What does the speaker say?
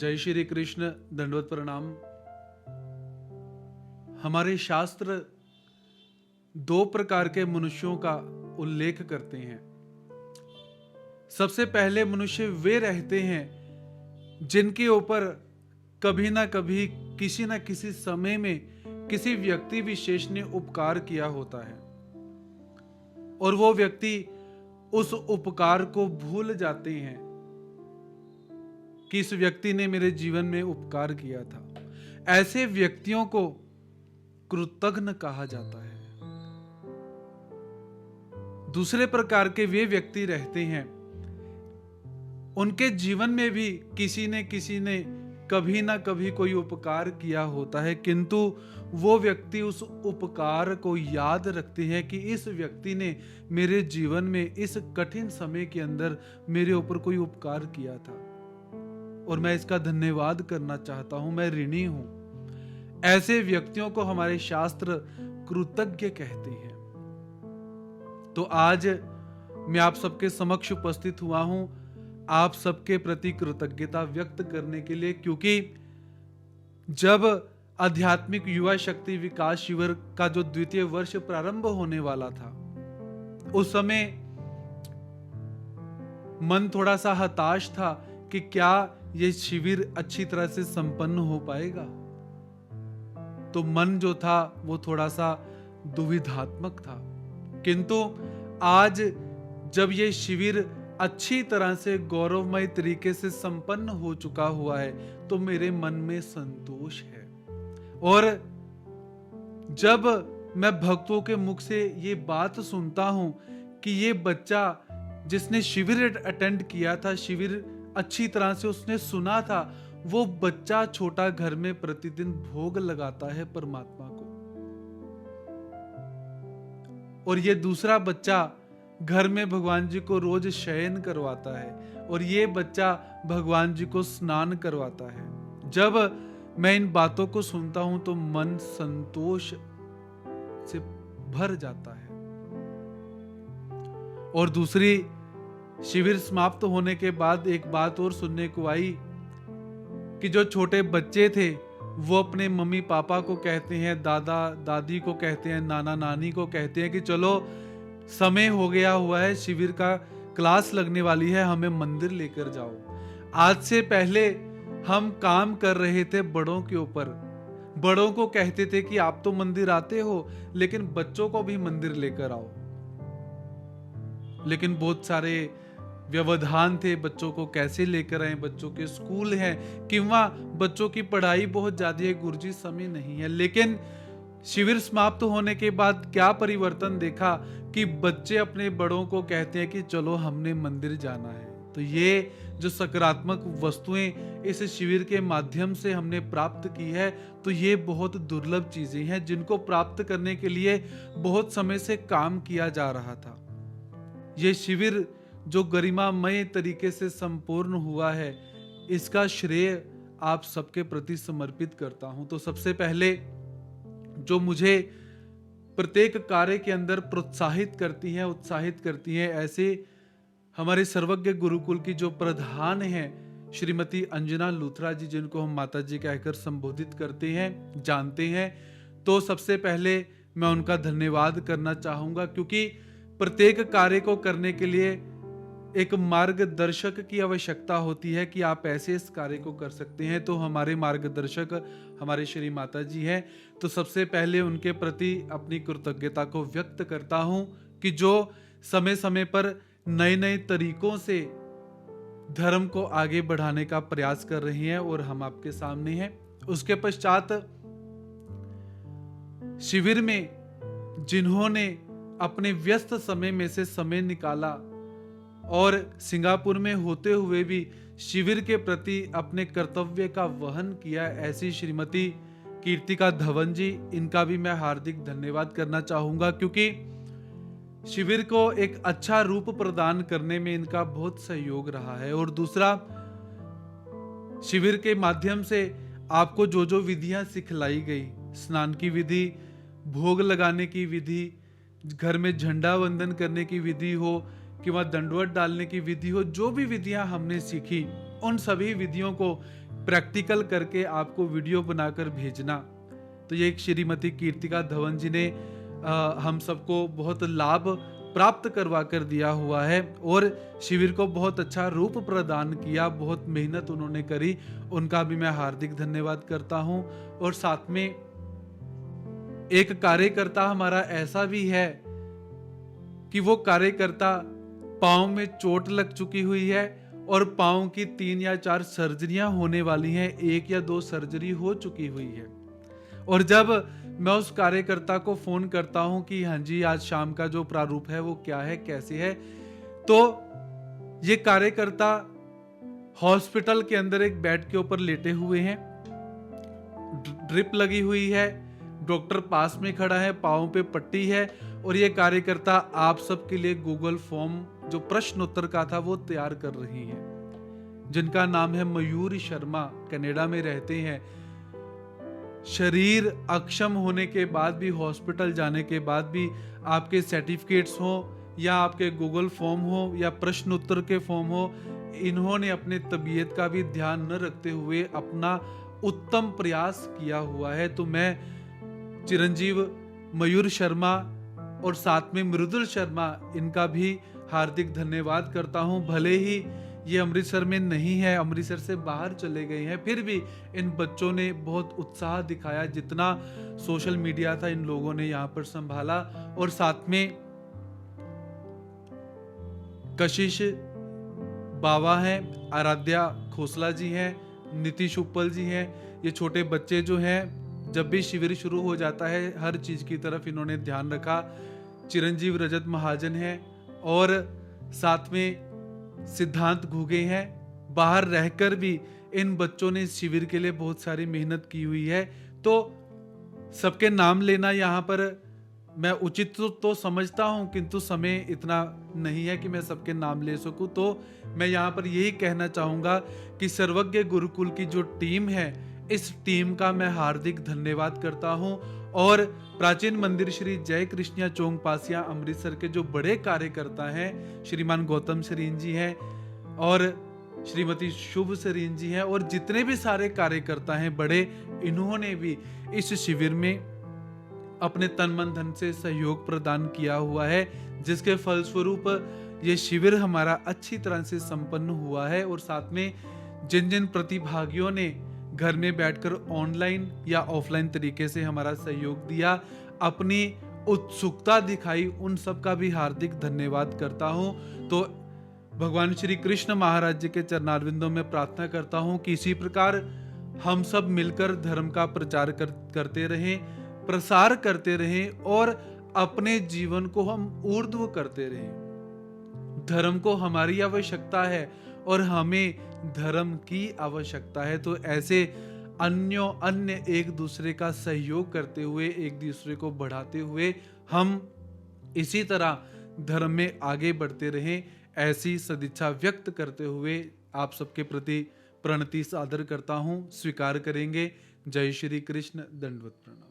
जय श्री कृष्ण। दंडवत प्रणाम। हमारे शास्त्र दो प्रकार के मनुष्यों का उल्लेख करते हैं। सबसे पहले मनुष्य वे रहते हैं जिनके ऊपर कभी ना कभी किसी न किसी समय में किसी व्यक्ति विशेष ने उपकार किया होता है और वो व्यक्ति उस उपकार को भूल जाते हैं कि इस व्यक्ति ने मेरे जीवन में उपकार किया था। ऐसे व्यक्तियों को कृतघ्न कहा जाता है। दूसरे प्रकार के वे व्यक्ति रहते हैं, उनके जीवन में भी किसी ने कभी ना कभी कोई उपकार किया होता है, किंतु वो व्यक्ति उस उपकार को याद रखते हैं कि इस व्यक्ति ने मेरे जीवन में इस कठिन समय के अंदर मेरे ऊपर कोई उपकार किया था और मैं इसका धन्यवाद करना चाहता हूं, मैं ऋणी हूं। ऐसे व्यक्तियों को हमारे शास्त्र कृतज्ञ कहते हैं। तो आज मैं आप सबके समक्ष उपस्थित हुआ हूं आप सबके प्रति कृतज्ञता व्यक्त करने के लिए, क्योंकि जब आध्यात्मिक युवा शक्ति विकास शिविर का जो द्वितीय वर्ष प्रारंभ होने वाला था, उस समय मन थोड़ा सा हताश था कि क्या ये शिविर अच्छी तरह से संपन्न हो पाएगा। तो मन जो था वो थोड़ा सा दुविधात्मक था, किंतु आज जब ये शिविर अच्छी तरह से गौरवमय तरीके से संपन्न हो चुका हुआ है तो मेरे मन में संतोष है। और जब मैं भक्तों के मुख से ये बात सुनता हूं कि ये बच्चा जिसने शिविर अटेंड किया था, शिविर अच्छी तरह से उसने सुना था, वो बच्चा छोटा घर में प्रतिदिन भोग लगाता है परमात्मा को, और ये दूसरा बच्चा घर में भगवान जी को रोज शयन करवाता है और ये बच्चा भगवान जी को स्नान करवाता है। जब मैं इन बातों को सुनता हूं तो मन संतोष से भर जाता है। और दूसरी, शिविर समाप्त होने के बाद एक बात और सुनने को आई कि जो छोटे बच्चे थे वो अपने मम्मी पापा को कहते हैं, दादा दादी को कहते हैं, नाना नानी को कहते हैं कि चलो समय हो गया हुआ है, शिविर का क्लास लगने वाली है, हमें मंदिर लेकर जाओ। आज से पहले हम काम कर रहे थे बड़ों के ऊपर, बड़ों को कहते थे कि आप तो मंदिर आते हो लेकिन बच्चों को भी मंदिर लेकर आओ, लेकिन बहुत सारे व्यवधान थे, बच्चों को कैसे लेकर आए, बच्चों के स्कूल हैं किंवा बच्चों की पढ़ाई बहुत ज्यादा है, गुरुजी समय नहीं है। लेकिन शिविर समाप्त होने के बाद क्या परिवर्तन देखा कि बच्चे अपने बड़ों को कहते हैं कि चलो हमने मंदिर जाना है। तो ये जो सकारात्मक वस्तुएं इस शिविर के माध्यम से हमने प्राप्त की है, तो ये बहुत दुर्लभ चीजें हैं जिनको प्राप्त करने के लिए बहुत समय से काम किया जा रहा था। ये शिविर जो गरिमामय तरीके से संपूर्ण हुआ है, इसका श्रेय आप सबके प्रति समर्पित करता हूं। तो सबसे पहले जो मुझे प्रत्येक कार्य के अंदर प्रोत्साहित करती हैं, उत्साहित करती हैं, ऐसे हमारे सर्वज्ञ गुरुकुल की जो प्रधान हैं श्रीमती अंजना लूथरा जी, जिनको हम माता जी कहकर संबोधित करते हैं, जानते हैं, तो सबसे पहले मैं उनका धन्यवाद करना चाहूंगा, क्योंकि प्रत्येक कार्य को करने के लिए एक मार्गदर्शक की आवश्यकता होती है कि आप ऐसे इस कार्य को कर सकते हैं। तो हमारे मार्गदर्शक हमारे श्री माता जी हैं, तो सबसे पहले उनके प्रति अपनी कृतज्ञता को व्यक्त करता हूं कि जो समय समय पर नए नए तरीकों से धर्म को आगे बढ़ाने का प्रयास कर रही हैं और हम आपके सामने हैं। उसके पश्चात शिविर में जिन्होंने अपने व्यस्त समय में से समय निकाला और सिंगापुर में होते हुए भी शिविर के प्रति अपने कर्तव्य का वहन किया, ऐसी श्रीमती कीर्तिका धवन जी, इनका भी मैं हार्दिक धन्यवाद करना चाहूंगा, क्योंकि शिविर को एक अच्छा रूप प्रदान करने में इनका बहुत सहयोग रहा है। और दूसरा, शिविर के माध्यम से आपको जो जो विधियां सिखलाई गई, स्नान की विधि, भोग लगाने की विधि, घर में झंडा वंदन करने की विधि हो कि वह दंडवत डालने की विधि हो, जो भी विधियां हमने सीखी, उन सभी विधियों को प्रैक्टिकल करके आपको वीडियो बनाकर भेजना। तो ये एक श्रीमती कीर्तिका धवन जी ने हम सबको बहुत लाभ प्राप्त करवा कर दिया हुआ है और शिविर को बहुत अच्छा रूप प्रदान किया। बहुत मेहनत उन्होंने करी, उनका भी मैं हार्दिक धन्यवाद करता हूं। और साथ में एक कार्यकर्ता हमारा ऐसा भी है कि वो कार्यकर्ता पांव में चोट लग चुकी हुई है और पांव की 3 या 4 सर्जरियां होने वाली हैं, 1 या 2 सर्जरी हो चुकी हुई है। और जब मैं उस कार्यकर्ता को फोन करता हूं कि हाँ जी आज शाम का जो प्रारूप है वो क्या है, कैसे है, तो ये कार्यकर्ता हॉस्पिटल के अंदर एक बेड के ऊपर लेटे हुए हैं, ड्रिप लगी हुई है, डॉक्टर पास में खड़ा है, पाँव पे पट्टी है और ये कार्यकर्ता आप सबके लिए गूगल फॉर्म जो प्रश्न उत्तर का था वो तैयार कर रही है, जिनका नाम है मयूर शर्मा, कनाडा में रहते हैं। शरीर अक्षम होने के बाद भी, हॉस्पिटल जाने के बाद भी आपके सर्टिफिकेट्स हो या आपके गूगल फॉर्म हो या प्रश्न उत्तर के फॉर्म हो, इन्होंने अपने तबीयत का भी ध्यान न रखते हुए अपना उत्तम प्रयास किया हुआ है। तो मैं चिरंजीव मयूर शर्मा और साथ में मृदुल शर्मा, इनका भी हार्दिक धन्यवाद करता हूं। भले ही ये अमृतसर में नहीं है, अमृतसर से बाहर चले गए हैं, फिर भी इन बच्चों ने बहुत उत्साह दिखाया। जितना सोशल मीडिया था इन लोगों ने यहाँ पर संभाला। और साथ में कशिश बाबा हैं, आराध्या खोसला जी हैं, नीतीश उपल जी हैं। ये छोटे बच्चे जो हैं, जब भी शिविर शुरू हो जाता है हर चीज की तरफ इन्होंने ध्यान रखा। चिरंजीव रजत महाजन हैं और साथ में सिद्धांत घुगे हैं। बाहर रहकर भी इन बच्चों ने शिविर के लिए बहुत सारी मेहनत की हुई है। तो सबके नाम लेना यहाँ पर मैं उचित तो समझता हूं, किंतु समय इतना नहीं है कि मैं सबके नाम ले सकूं। तो मैं यहाँ पर यही कहना चाहूंगा कि सर्वज्ञ गुरुकुल की जो टीम है, इस टीम का मैं हार्दिक धन्यवाद करता हूं। और प्राचीन मंदिर श्री जय कृष्णिया चोंग पासिया अमृतसर के जो बड़े कार्यकर्ता हैं, श्रीमान गौतम सरीन जी हैं और श्रीमती शुभ सरीन जी हैं और जितने भी सारे कार्यकर्ता हैं बड़े, इन्होंने भी इस शिविर में अपने तन मन धन से सहयोग प्रदान किया हुआ है, जिसके फलस्वरूप ये शिविर हमारा अच्छी तरह से संपन्न हुआ है। और साथ में जिन जिन प्रतिभागियों ने घर में बैठकर ऑनलाइन या ऑफलाइन तरीके से हमारा सहयोग दिया, अपनी उत्सुकता दिखाई, उन सब का भी हार्दिक धन्यवाद करता हूं। तो भगवान श्री कृष्ण महाराज जी के चरणारविंदों में प्रार्थना करता हूं कि इसी प्रकार हम सब मिलकर धर्म का प्रचार करते रहें, प्रसार करते रहें और अपने जीवन को हम ऊर्ध्व करते रहें। धर्म को हमारी आवश्यकता है और हमें धर्म की आवश्यकता है। तो ऐसे अन्य एक दूसरे का सहयोग करते हुए, एक दूसरे को बढ़ाते हुए हम इसी तरह धर्म में आगे बढ़ते रहें, ऐसी सदिच्छा व्यक्त करते हुए आप सबके प्रति प्रणति सादर करता हूं। स्वीकार करेंगे। जय श्री कृष्ण। दंडवत प्रणाम।